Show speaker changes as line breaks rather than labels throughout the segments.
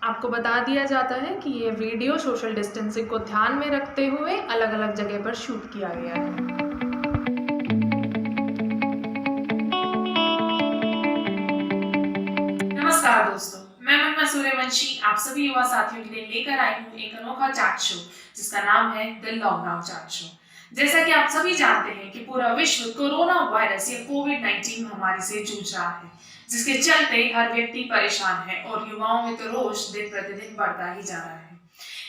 आपको बता दिया जाता है कि ये वीडियो सोशल डिस्टेंसिंग को ध्यान में रखते हुए अलग-अलग जगह पर शूट किया गया है। नमस्कार दोस्तों, मैं महिमा सूर्यवंशी आप सभी युवा साथियों के लिए लेकर आई हूँ एक अनोखा चैट शो जिसका नाम है द लॉकडाउन चैट शो। जैसा कि आप सभी जानते हैं कि पूरा विश्व कोरोना वायरस या कोविड-19 महामारी से जूझ रहा है, जिसके चलते हर व्यक्ति परेशान है और युवाओं में तो रोष दिन प्रतिदिन बढ़ता ही जा रहा है।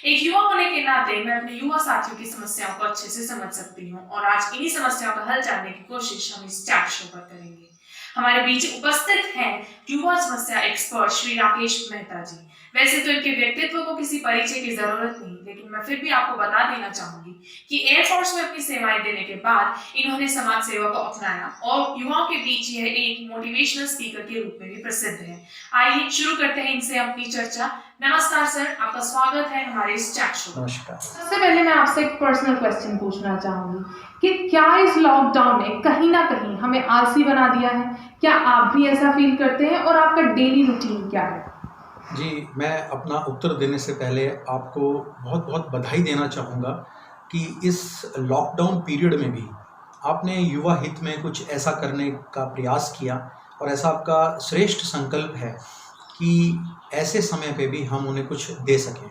एक युवा होने के नाते मैं अपने युवा साथियों की समस्याओं को अच्छे से समझ सकती हूँ और आज इन्हीं समस्याओं का हल जानने की कोशिश हम इस चैट शो पर करेंगे। हमारे बीच उपस्थित हैं युवा समस्या एक्सपर्ट श्री राकेश मेहता जी। वैसे तो इनके व्यक्तित्व को किसी परिचय की जरूरत नहीं, लेकिन मैं फिर भी आपको बता देना चाहूंगी कि एयरफोर्स में अपनी सेवाएं देने के बाद इन्होंने समाज सेवा को अपनाया और युवाओं के बीच यह एक मोटिवेशनल स्पीकर के रूप में भी प्रसिद्ध है। आइए शुरू करते हैं इनसे अपनी चर्चा। नमस्कार सर, आपका स्वागत है हमारे इस चैट शो।
नमस्कार।
सबसे पहले मैं आपसे एक पर्सनल क्वेश्चन पूछना चाहूंगी कि क्या इस लॉकडाउन ने कहीं ना कहीं हमें आलसी बना दिया है? क्या आप भी ऐसा फील करते हैं और आपका डेली रूटीन क्या है?
जी, मैं अपना उत्तर देने से पहले आपको बहुत बहुत बधाई देना चाहूँगा कि इस लॉकडाउन पीरियड में भी आपने युवा हित में कुछ ऐसा करने का प्रयास किया और ऐसा आपका श्रेष्ठ संकल्प है कि ऐसे समय पे भी हम उन्हें कुछ दे सकें।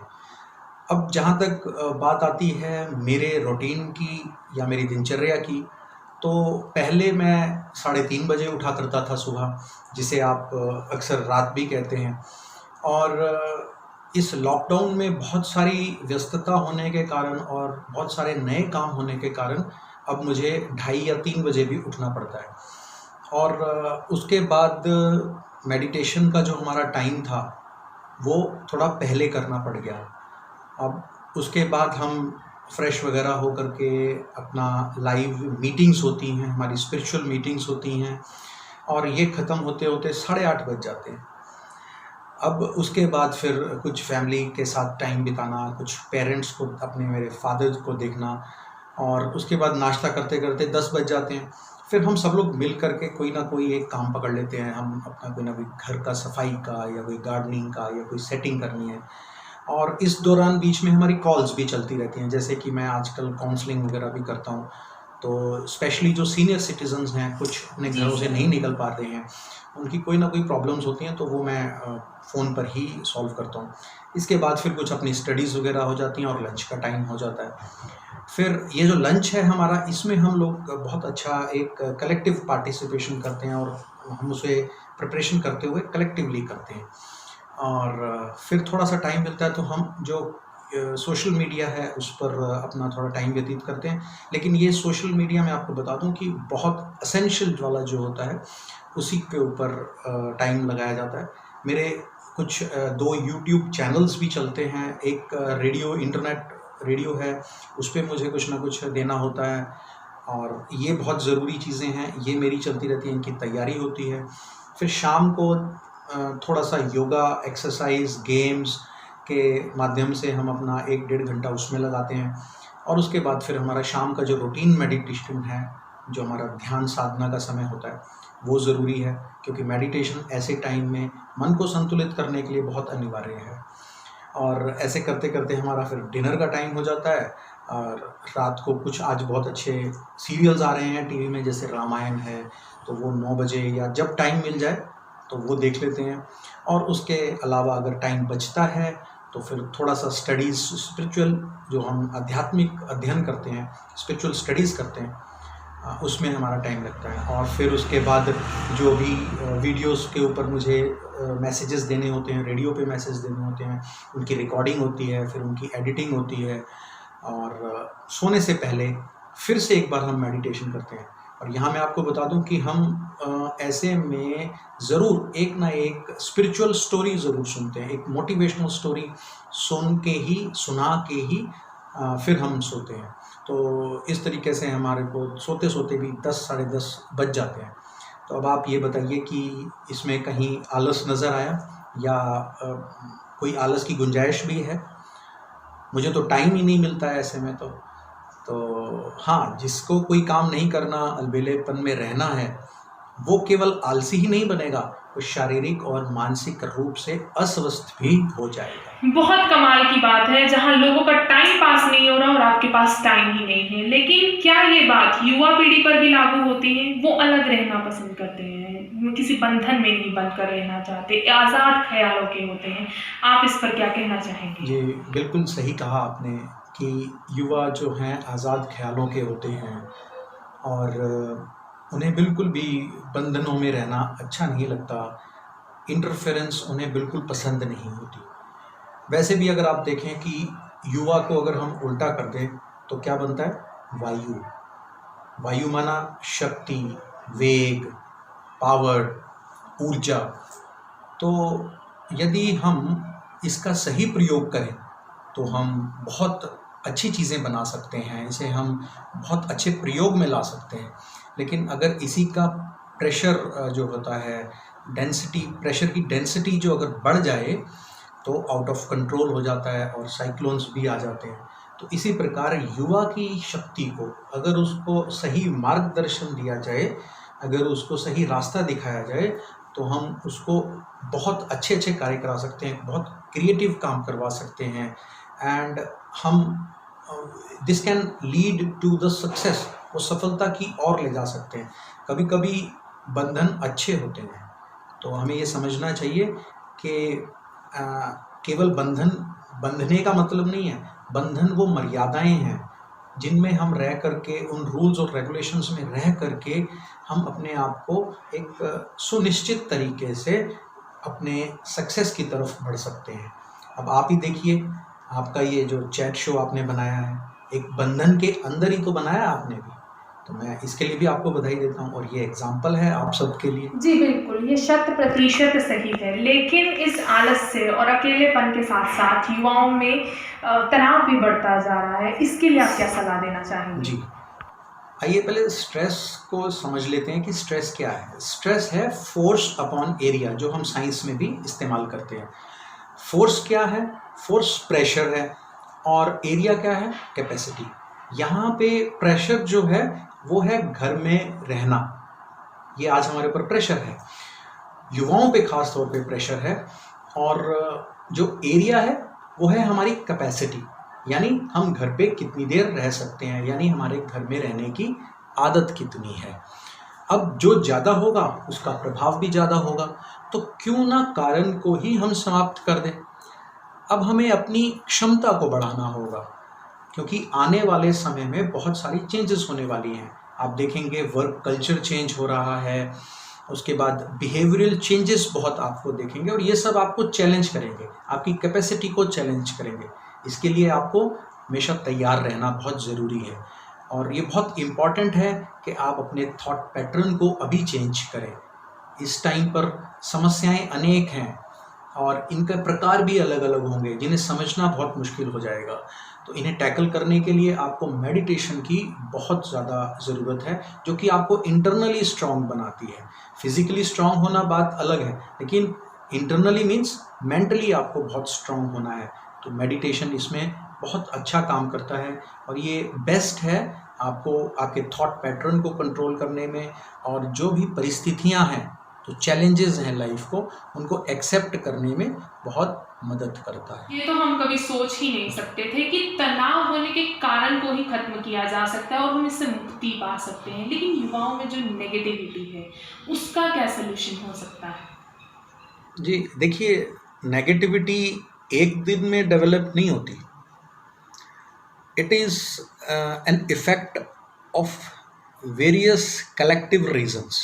अब जहाँ तक बात आती है मेरे रूटीन की या मेरी दिनचर्या की, तो पहले मैं 3:30 बजे उठा करता था सुबह, जिसे आप अक्सर रात भी कहते हैं। और इस लॉकडाउन में बहुत सारी व्यस्तता होने के कारण और बहुत सारे नए काम होने के कारण अब मुझे 2:30 या 3 बजे भी उठना पड़ता है। और उसके बाद मेडिटेशन का जो हमारा टाइम था, वो थोड़ा पहले करना पड़ गया। अब उसके बाद हम फ्रेश वगैरह हो करके अपना लाइव मीटिंग्स होती हैं, हमारी स्पिरिचुअल मीटिंग्स होती हैं और ये ख़त्म होते होते 8:30 बज जाते हैं। अब उसके बाद फिर कुछ फैमिली के साथ टाइम बिताना, कुछ पेरेंट्स को, अपने मेरे फादर को देखना और उसके बाद नाश्ता करते करते 10 बज जाते हैं। फिर हम सब लोग मिल करके कोई ना कोई एक काम पकड़ लेते हैं। हम अपना कोई ना कोई घर का सफाई का या कोई गार्डनिंग का या कोई सेटिंग करनी है। और इस दौरान बीच में हमारी कॉल्स भी चलती रहती हैं, जैसे कि मैं आजकल काउंसलिंग वगैरह भी करता हूँ। तो स्पेशली जो सीनियर सिटीजन्स हैं, कुछ अपने घरों से नहीं निकल पाते हैं, उनकी कोई ना कोई प्रॉब्लम्स होती हैं, तो वो मैं फ़ोन पर ही सॉल्व करता हूँ। इसके बाद फिर कुछ अपनी स्टडीज़ वगैरह हो जाती हैं और लंच का टाइम हो जाता है। फिर ये जो लंच है हमारा, इसमें हम लोग बहुत अच्छा एक कलेक्टिव पार्टिसिपेशन करते हैं और हम उसे प्रिपरेशन करते हुए कलेक्टिवली करते हैं। और फिर थोड़ा-सा टाइम मिलता है तो हम जो सोशल मीडिया है उस पर अपना थोड़ा टाइम व्यतीत करते हैं। लेकिन ये सोशल मीडिया मैं आपको बता दूँ कि बहुत एसेंशियल वाला जो होता है, उसी के ऊपर टाइम लगाया जाता है। मेरे कुछ 2 यूट्यूब चैनल्स भी चलते हैं। एक रेडियो, इंटरनेट रेडियो है, उस पे मुझे कुछ ना कुछ देना होता है और ये बहुत ज़रूरी चीज़ें हैं, ये मेरी चलती रहती हैं, इनकी तैयारी होती है। फिर शाम को थोड़ा-सा योगा, एक्सरसाइज़, गेम्स के माध्यम से हम अपना 1 डेढ़ घंटा उसमें लगाते हैं और उसके बाद फिर हमारा शाम का जो रूटीन मेडिटेशन है, जो हमारा ध्यान साधना का समय होता है, वो ज़रूरी है, क्योंकि मेडिटेशन ऐसे टाइम में मन को संतुलित करने के लिए बहुत अनिवार्य है। और ऐसे करते-करते हमारा फिर डिनर का टाइम हो जाता है और रात को कुछ आज बहुत अच्छे सीरियल्स आ रहे हैं टीवी में, जैसे रामायण है, तो वो 9 बजे या जब टाइम मिल जाए तो वो देख लेते हैं। और उसके अलावा अगर टाइम बचता है तो फिर थोड़ा-सा स्टडीज़, स्पिरिचुअल जो हम आध्यात्मिक अध्ययन करते हैं, स्पिरिचुअल स्टडीज़ करते हैं, उसमें हमारा टाइम लगता है। और फिर उसके बाद जो भी वीडियोज़ के ऊपर मुझे मैसेजेस देने होते हैं, रेडियो पे मैसेज देने होते हैं, उनकी रिकॉर्डिंग होती है, फिर उनकी एडिटिंग होती है और सोने से पहले फिर से एक बार हम मेडिटेशन करते हैं। और यहाँ मैं आपको बता दूँ कि हम ऐसे में ज़रूर एक ना एक स्पिरिचुअल स्टोरी ज़रूर सुनते हैं, एक मोटिवेशनल स्टोरी सुना के ही फिर हम सोते हैं। तो इस तरीके से हमारे को सोते-सोते भी 10 साढ़े 10 बज जाते हैं। तो अब आप ये बताइए कि इसमें कहीं आलस नज़र आया या कोई आलस की गुंजाइश भी है? मुझे तो टाइम ही नहीं मिलता है ऐसे में तो। तो हाँ, जिसको कोई काम नहीं करना, अलबेलेपन में रहना है, वो केवल आलसी ही नहीं बनेगा, वो शारीरिक और मानसिक रूप से अस्वस्थ भी हो जाएगा।
बहुत कमाल की बात है जहां लोगों का टाइम पास नहीं हो रहा और आपके पास टाइम ही नहीं है। लेकिन क्या ये बात युवा पीढ़ी पर भी लागू होती है? वो अलग रहना पसंद करते हैं, वो किसी बंधन में नहीं बनकर रहना चाहते, आज़ाद ख्यालों के होते हैं। आप इस पर क्या कहना चाहेंगे?
जी, बिल्कुल सही कहा आपने कि युवा जो हैं आज़ाद ख़्यालों के होते हैं और उन्हें बिल्कुल भी बंधनों में रहना अच्छा नहीं लगता। इंटरफेरेंस उन्हें बिल्कुल पसंद नहीं होती। वैसे भी अगर आप देखें कि युवा को अगर हम उल्टा कर दें तो क्या बनता है? वायु। वायु माना शक्ति, वेग, पावर, ऊर्जा। तो यदि हम इसका सही प्रयोग करें तो हम बहुत अच्छी चीज़ें बना सकते हैं, इसे हम बहुत अच्छे प्रयोग में ला सकते हैं। लेकिन अगर इसी का प्रेशर जो होता है, डेंसिटी, प्रेशर की डेंसिटी जो अगर बढ़ जाए तो आउट ऑफ कंट्रोल हो जाता है और साइक्लोन्स भी आ जाते हैं। तो इसी प्रकार युवा की शक्ति को अगर उसको सही मार्गदर्शन दिया जाए, अगर उसको सही रास्ता दिखाया जाए तो हम उसको बहुत अच्छे-अच्छे कार्य करा सकते हैं, बहुत क्रिएटिव काम करवा सकते हैं एंड हम this can lead to the success, वो सफलता की ओर ले जा सकते हैं। कभी-कभी बंधन अच्छे होते हैं, तो हमें ये समझना चाहिए कि अ, केवल बंधन बंधने का मतलब नहीं है, बंधन वो मर्यादाएँ हैं, जिनमें हम रह करके उन रूल्स और रेगुलेशंस में रह करके हम अपने आप को एक सुनिश्चित तरीके से अपने सक्सेस की तरफ बढ़ सकते हैं। अब आप ही देखिए, आपका ये जो चैट शो आपने बनाया है, एक बंधन के अंदर ही तो बनाया आपने भी, तो मैं इसके लिए भी आपको बधाई देता हूँ और ये एग्ज़ाम्पल है आप सबके लिए।
जी बिल्कुल, ये 100% सही है। लेकिन इस आलस से और अकेलेपन के साथ-साथ युवाओं में तनाव भी बढ़ता जा रहा है। इसके लिए आप क्या सलाह देना चाहेंगे?
जी, आइए पहले स्ट्रेस को समझ लेते हैं कि स्ट्रेस क्या है। स्ट्रेस है फोर्स अपॉन एरिया, जो हम साइंस में भी इस्तेमाल करते हैं। फोर्स क्या है? फोर्स प्रेशर है और एरिया क्या है? कैपेसिटी। यहाँ पे प्रेशर जो है वो है घर में रहना, ये आज हमारे ऊपर प्रेशर है, युवाओं पे खास तौर पे प्रेशर है। और जो एरिया है वो है हमारी कैपेसिटी, यानी हम घर पे कितनी देर रह सकते हैं, यानी हमारे घर में रहने की आदत कितनी है। अब जो ज़्यादा होगा उसका प्रभाव भी ज़्यादा होगा, तो क्यों ना कारण को ही हम समाप्त कर दें। अब हमें अपनी क्षमता को बढ़ाना होगा, क्योंकि आने वाले समय में बहुत सारी चेंजेस होने वाली हैं। आप देखेंगे वर्क कल्चर चेंज हो रहा है, उसके बाद बिहेवियरल चेंजेस बहुत आपको देखेंगे और ये सब आपको चैलेंज करेंगे, आपकी कैपेसिटी को चैलेंज करेंगे। इसके लिए आपको हमेशा तैयार रहना बहुत ज़रूरी है और ये बहुत इम्पॉर्टेंट है कि आप अपने थॉट पैटर्न को अभी चेंज करें। इस टाइम पर समस्याएं अनेक हैं और इनके प्रकार भी अलग अलग होंगे, जिन्हें समझना बहुत मुश्किल हो जाएगा। तो इन्हें टैकल करने के लिए आपको मेडिटेशन की बहुत ज़्यादा ज़रूरत है, जो कि आपको इंटरनली स्ट्रांग बनाती है। फिजिकली स्ट्रांग होना बात अलग है, लेकिन इंटरनली मीन्स मेंटली आपको बहुत स्ट्रांग होना है। तो मेडिटेशन इसमें बहुत अच्छा काम करता है और ये बेस्ट है आपको आपके थॉट पैटर्न को कंट्रोल करने में, और जो भी परिस्थितियां हैं, जो चैलेंजेस हैं लाइफ को, उनको एक्सेप्ट करने में बहुत मदद करता है।
ये तो हम कभी सोच ही नहीं सकते थे कि तनाव होने के कारण को ही खत्म किया जा सकता है और हम इससे मुक्ति पा सकते हैं। लेकिन युवाओं में जो नेगेटिविटी है उसका क्या सलूशन हो सकता है?
जी देखिए, नेगेटिविटी एक दिन में डेवलप नहीं होती। It is an effect of various collective reasons.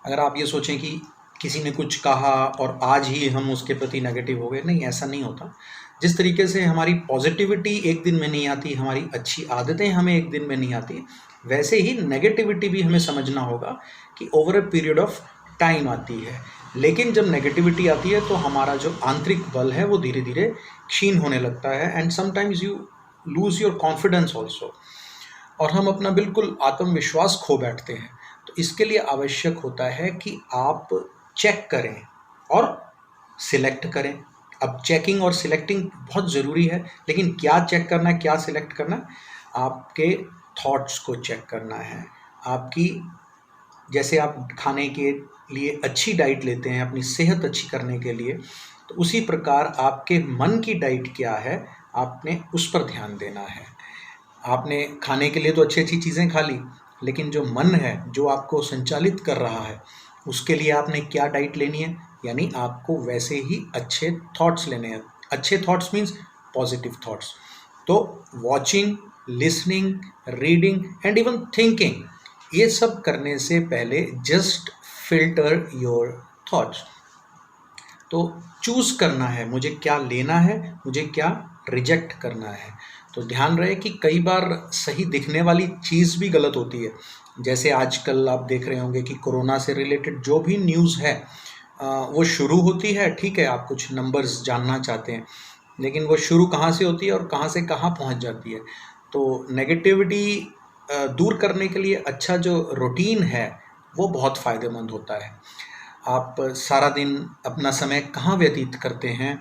अगर आप ये सोचें कि किसी ने कुछ कहा और आज ही हम उसके प्रति नेगेटिव हो गए, नहीं, ऐसा नहीं होता। जिस तरीके से हमारी पॉजिटिविटी एक दिन में नहीं आती, हमारी अच्छी आदतें हमें एक दिन में नहीं आती, वैसे ही नेगेटिविटी भी हमें समझना होगा कि over a period of time आती है। लेकिन जब नेगेटिविटी आती है तो हमारा जो आंतरिक बल है वो धीरे धीरे क्षीण होने लगता है and sometimes you lose your confidence also, और हम अपना बिल्कुल आत्मविश्वास खो बैठते हैं। तो इसके लिए आवश्यक होता है कि आप चेक करें और सिलेक्ट करें। अब चेकिंग और सिलेक्टिंग बहुत ज़रूरी है, लेकिन क्या चेक करना है, क्या सिलेक्ट करना है? आपके थॉट्स को चेक करना है। आपकी, जैसे आप खाने के लिए अच्छी डाइट लेते हैं अपनी सेहत अच्छी करने के लिए, तो उसी प्रकार आपके मन की डाइट क्या है, आपने उस पर ध्यान देना है। आपने खाने के लिए तो अच्छी-अच्छी चीज़ें खा ली, लेकिन जो मन है, जो आपको संचालित कर रहा है, उसके लिए आपने क्या डाइट लेनी है, यानी आपको वैसे ही अच्छे थॉट्स लेने हैं। अच्छे थॉट्स मीन्स पॉजिटिव थॉट्स। तो watching, listening, reading and even thinking, ये सब करने से पहले जस्ट फिल्टर योर थॉट्स। तो चूज़ करना है मुझे क्या लेना है, मुझे क्या रिजेक्ट करना है। तो ध्यान रहे कि कई बार सही दिखने वाली चीज़ भी गलत होती है। जैसे आजकल आप देख रहे होंगे कि कोरोना से रिलेटेड जो भी न्यूज़ है वो शुरू होती है, ठीक है, आप कुछ नंबर्स जानना चाहते हैं, लेकिन वो शुरू कहाँ से होती है और कहाँ से कहाँ पहुँच जाती है। तो नेगेटिविटी दूर करने के लिए अच्छा जो रूटीन है, वो बहुत फ़ायदेमंद होता है। आप सारा दिन अपना समय कहाँ व्यतीत करते हैं,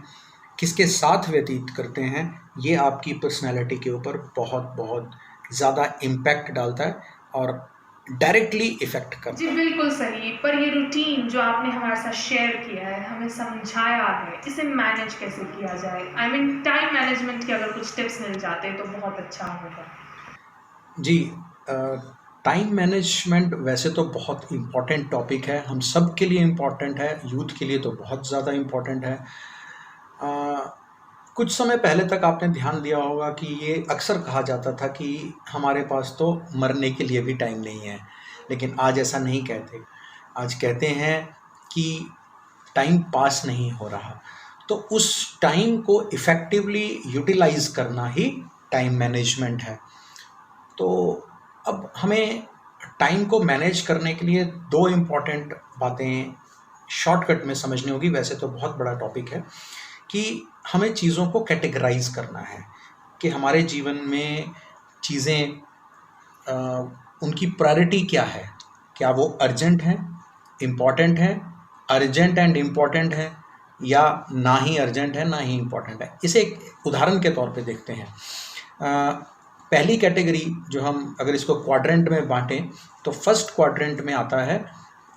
किसके साथ व्यतीत करते हैं, ये आपकी पर्सनैलिटी के ऊपर बहुत ज़्यादा इम्पैक्ट डालता है और डायरेक्टली इफ़ेक्ट
जी
करता है।
बिल्कुल सही। पर ये रूटीन जो आपने हमारे साथ शेयर किया है, हमें समझाया है, इसे मैनेज कैसे किया जाए? आई मीन टाइम मैनेजमेंट के अगर कुछ टिप्स मिल जाते तो बहुत अच्छा होगा।
जी, टाइम मैनेजमेंट वैसे तो बहुत इम्पॉर्टेंट टॉपिक है, हम सब के लिए इम्पॉर्टेंट है, यूथ के लिए तो बहुत ज़्यादा इम्पॉर्टेंट है। कुछ समय पहले तक आपने ध्यान दिया होगा कि ये अक्सर कहा जाता था कि हमारे पास तो मरने के लिए भी टाइम नहीं है, लेकिन आज ऐसा नहीं कहते। आज कहते हैं कि टाइम पास नहीं हो रहा। तो उस टाइम को इफ़ेक्टिवली यूटिलाइज़ करना ही टाइम मैनेजमेंट है। तो अब हमें टाइम को मैनेज करने के लिए 2 इम्पॉर्टेंट बातें शॉर्टकट में समझनी होगी, वैसे तो बहुत बड़ा टॉपिक है, कि हमें चीज़ों को कैटेगराइज़ करना है कि हमारे जीवन में चीज़ें उनकी प्रायोरिटी क्या है? क्या वो अर्जेंट हैं, इम्पॉर्टेंट हैं, अर्जेंट एंड इम्पॉर्टेंट हैं, या ना ही अर्जेंट है, ना ही इम्पॉर्टेंट है? इसे एक उदाहरण के तौर पे देखते हैं। पहली कैटेगरी जो हम अगर इसको क्वाड्रेंट में बाँटें, तो फर्स्ट क्वाड्रेंट में आता है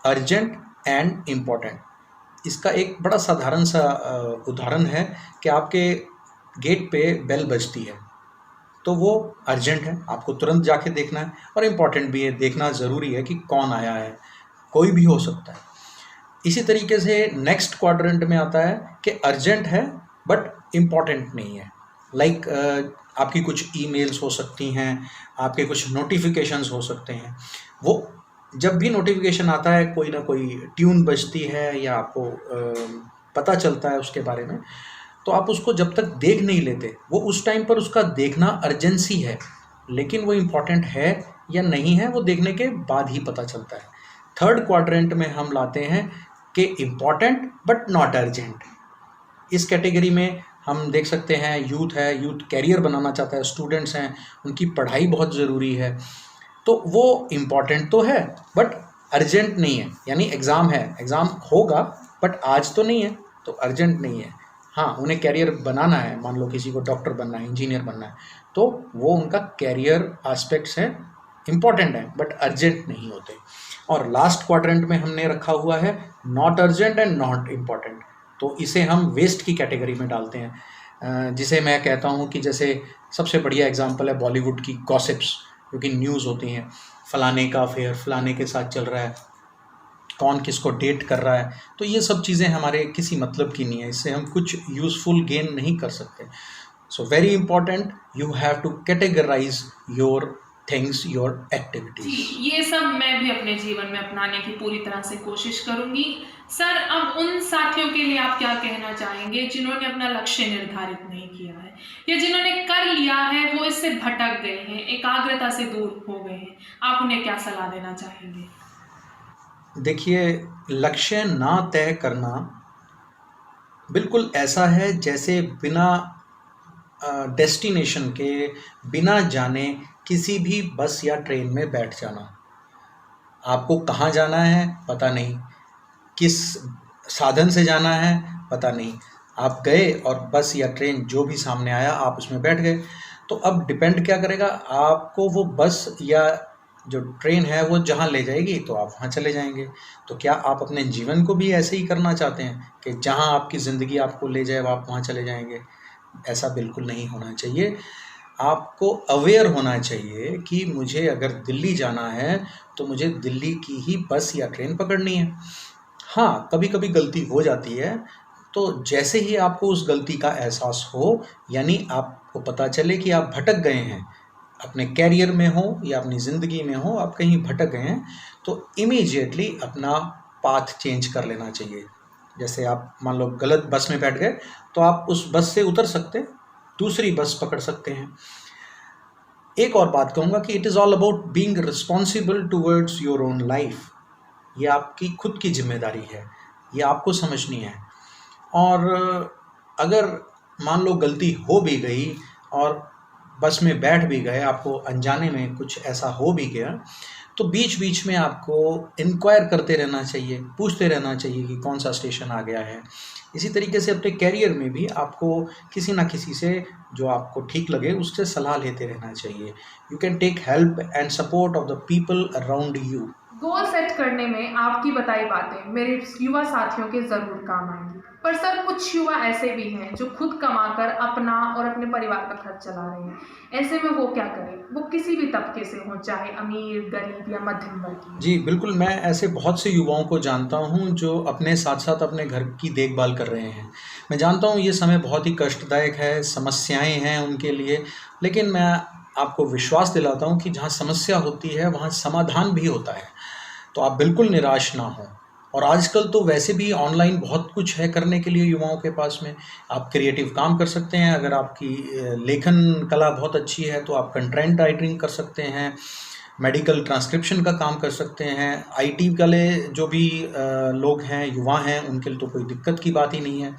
अर्जेंट एंड इम्पॉर्टेंट। इसका एक बड़ा साधारण सा उदाहरण है कि आपके गेट पे बेल बजती है, तो वो अर्जेंट है, आपको तुरंत जाके देखना है, और इम्पॉर्टेंट भी है, देखना ज़रूरी है कि कौन आया है, कोई भी हो सकता है। इसी तरीके से नेक्स्ट क्वाड्रेंट में आता है कि अर्जेंट है बट इम्पॉर्टेंट नहीं है। लाइक आपकी कुछ ईमेल्स हो सकती हैं, आपके कुछ नोटिफिकेशंस हो सकते हैं। वो जब भी नोटिफिकेशन आता है, कोई ना कोई ट्यून बजती है या आपको पता चलता है उसके बारे में, तो आप उसको जब तक देख नहीं लेते, वो उस टाइम पर उसका देखना अर्जेंसी है, लेकिन वो इम्पॉर्टेंट है या नहीं है, वो देखने के बाद ही पता चलता है। थर्ड क्वाड्रेंट में हम लाते हैं कि इम्पॉर्टेंट बट नॉट अर्जेंट। इस कैटेगरी में हम देख सकते हैं यूथ है, यूथ कैरियर बनाना चाहता है, स्टूडेंट्स हैं, उनकी पढ़ाई बहुत ज़रूरी है, तो वो इम्पॉर्टेंट तो है बट अर्जेंट नहीं है, यानी एग्ज़ाम है, एग्ज़ाम होगा बट आज तो नहीं है, तो अर्जेंट नहीं है। हाँ, उन्हें कैरियर बनाना है, मान लो किसी को डॉक्टर बनना है, इंजीनियर बनना है, तो वो उनका कैरियर एस्पेक्ट्स हैं, इम्पॉर्टेंट हैं बट अर्जेंट नहीं होते। और लास्ट क्वाड्रेंट में हमने रखा हुआ है not urgent and not important, तो इसे हम वेस्ट की कैटेगरी में डालते हैं, जिसे मैं कहता हूँ कि जैसे सबसे बढ़िया एग्जांपल है बॉलीवुड की गॉसिप्स, जो कि न्यूज़ होती हैं, फलाने का अफेयर फलाने के साथ चल रहा है, कौन किसको डेट कर रहा है, तो ये सब चीज़ें हमारे किसी मतलब की नहीं है, इससे हम कुछ यूज़फुल गेन नहीं कर सकते। So very important, you have to categorise your things, your
जी,
एक्टिविटीज़।
ये सब मैं भी अपने जीवन में अपनाने की पूरी तरह से कोशिश करूँगी। सर, अब उन साथियों के लिए आप क्या कहना चाहेंगे जिन्होंने अपना लक्ष्य निर्धारित नहीं किया है या जिन्होंने कर लिया है, वो इससे भटक गए हैं, एकाग्रता से दूर हो गए हैं? आप उन्हें क्या सलाह देना चाहेंगे?
देखिए, लक्ष्य ना तय करना बिल्कुल ऐसा है जैसे बिना डेस्टिनेशन के, बिना जाने किसी भी बस या ट्रेन में बैठ जाना। आपको कहाँ जाना है पता नहीं, किस साधन से जाना है पता नहीं, आप गए और बस या ट्रेन जो भी सामने आया आप उसमें बैठ गए। तो अब डिपेंड क्या करेगा, आपको वो बस या जो ट्रेन है वो जहाँ ले जाएगी तो आप वहाँ चले जाएंगे। तो क्या आप अपने जीवन को भी ऐसे ही करना चाहते हैं कि जहाँ आपकी ज़िंदगी आपको ले जाए आप वहाँ चले जाएंगे? ऐसा बिल्कुल नहीं होना चाहिए। आपको अवेयर होना चाहिए कि मुझे अगर दिल्ली जाना है तो मुझे दिल्ली की ही बस या ट्रेन पकड़नी है। हाँ, कभी-कभी गलती हो जाती है, तो जैसे ही आपको उस गलती का एहसास हो, यानी आपको पता चले कि आप भटक गए हैं, अपने करियर में हो या अपनी ज़िंदगी में हो, आप कहीं भटक गए हैं, तो इमीडिएटली अपना पाथ चेंज कर लेना चाहिए। जैसे आप मान लो गलत बस में बैठ गए, तो आप उस बस से उतर सकते हैं, दूसरी बस पकड़ सकते हैं। एक और बात कहूँगा कि it is all about being responsible towards your own life. ये आपकी खुद की ज़िम्मेदारी है, ये आपको समझनी है। और अगर मान लो गलती हो भी गई और बस में बैठ भी गए, आपको अनजाने में कुछ ऐसा हो भी गया, तो बीच-बीच में आपको इंक्वायर करते रहना चाहिए, पूछते रहना चाहिए कि कौन-सा स्टेशन आ गया है। इसी तरीके से अपने करियर में भी आपको किसी न किसी से जो आपको ठीक लगे उससे सलाह लेते रहना चाहिए। You can take help and support of the people around you.
Goal set करने में आपकी बताई बातें मेरे युवा साथियों के जरूर काम आएंगी। पर सर कुछ युवा ऐसे भी हैं जो खुद कमाकर अपना और अपने परिवार का खर्च चला रहे हैं। ऐसे में वो क्या करें? वो किसी भी तबके से हो, चाहे अमीर, गरीब या मध्यम वर्गीय।
जी, बिल्कुल, मैं ऐसे बहुत से युवाओं को जानता हूँ जो अपने साथ-साथ अपने घर की देखभाल कर रहे हैं। मैं जानता हूँ ये समय बहुत ही कष्टदायक है, समस्याएँ हैं उनके लिए, लेकिन मैं आपको विश्वास दिलाता हूँ कि जहाँ समस्या होती है, वहाँ समाधान भी होता है। तो आप बिल्कुल निराश ना हों। और आजकल तो वैसे भी ऑनलाइन बहुत कुछ है करने के लिए युवाओं के पास में। आप क्रिएटिव काम कर सकते हैं, अगर आपकी लेखन कला बहुत अच्छी है तो आप कंटेंट राइटिंग कर सकते हैं, मेडिकल ट्रांसक्रिप्शन का काम कर सकते हैं। आईटी वाले जो भी लोग हैं, युवा हैं, उनके लिए तो कोई दिक्कत की बात ही नहीं है।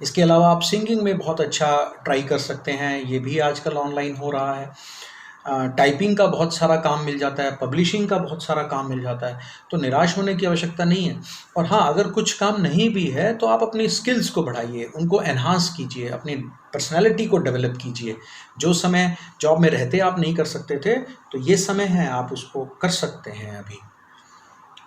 इसके अलावा आप सिंगिंग में बहुत अच्छा ट्राई कर सकते हैं, ये भी आजकल ऑनलाइन हो रहा है। टाइपिंग का बहुत सारा काम मिल जाता है, पब्लिशिंग का बहुत सारा काम मिल जाता है, तो निराश होने की आवश्यकता नहीं है। और हाँ, अगर कुछ काम नहीं भी है तो आप अपनी स्किल्स को बढ़ाइए, उनको एनहांस कीजिए, अपनी पर्सनैलिटी को डेवलप कीजिए। जो समय जॉब में रहते आप नहीं कर सकते थे, तो ये समय है आप उसको कर सकते हैं अभी।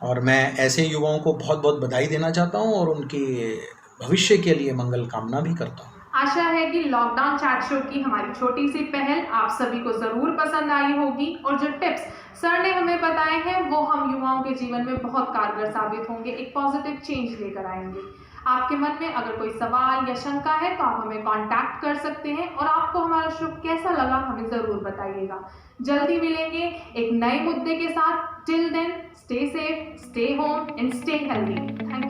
और मैं ऐसे युवाओं को बहुत-बहुत बधाई देना चाहता हूँ और उनके भविष्य के लिए मंगल कामना भी करता हूँ।
आशा है कि लॉकडाउन चैट शो की हमारी छोटी सी पहल आप सभी को जरूर पसंद आई होगी और जो टिप्स सर ने हमें बताए हैं वो हम युवाओं के जीवन में बहुत कारगर साबित होंगे, एक पॉजिटिव चेंज लेकर आएंगे। आपके मन में अगर कोई सवाल या शंका है तो आप हमें कांटेक्ट कर सकते हैं और आपको हमारा शो कैसा लगा हमें जरूर बताइएगा। जल्दी मिलेंगे एक नए मुद्दे के साथ। Till then stay safe, stay home and stay healthy. Thank